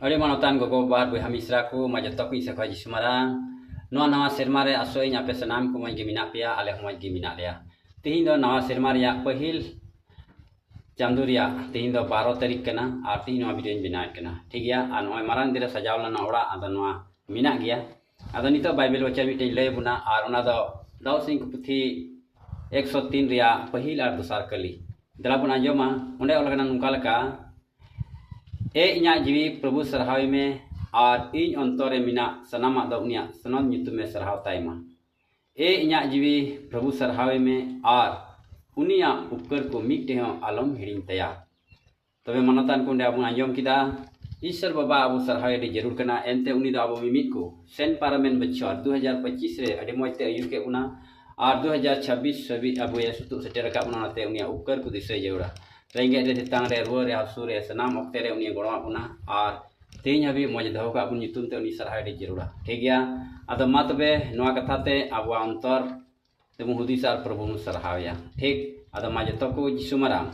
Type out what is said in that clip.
अड़ी मानतान गगो बार बहा मिश्रा को मजतो को इसे खज सुमारांग नवा सेरमा रे आसोई आपे सनाम को मज गिमिना पिया आले हमज गिमिना लिया तीन दो नवा सेरमा रे पहिल चांदो रिया तीन दो 12 तारीख कना और तीन नवा वीडियो बनाए कना ठीक गया और नय मारांग दिरे सजाव लना ओड़ा आदो नवा मिना गया आदो नितो बाइबल वचा मिटे लय बुना और ओना दो दाव सिंह पुथी 103 रिया पहिल और दोसार कली दला बुना जमा ओंडे ओलगना नुका लका ए इना जीवी प्रभु सरहावी में और इन अंतरे मिना सनामा दो उनिया सनद nyutum में सरहाव ताइमा ए इना जीवी प्रभु सरहावी में और उनिया उपकर को मिटे हो आलम हिडिंग तया तबे मनतान को अब आंजम किदा ईश्वर बाबा अब सरहावे डी जरूर कना एनते उनी दो अब मिमित को सेन पार्लियामेंट बच्चर 2025 रे अडी मजते अयुर के उना और 2026 सभी अब ये सुतु सेटर का उनाते उनिया उपकर को दिसे जेउरा रेंगे रे तितांग रे रुआ रे हासु रे सनाम ओक्ते रे उनिया गोड़ा उना और तेज हबी मज दहो का बुन nyutum ते उनी सरहावे डी जरूरा ठीक गया आदो मा तबे नोआ कथाते अब अंतर तेमु हुदिस और प्रभु सरहावया ठीक आदो मा जतो को जिसु मारांग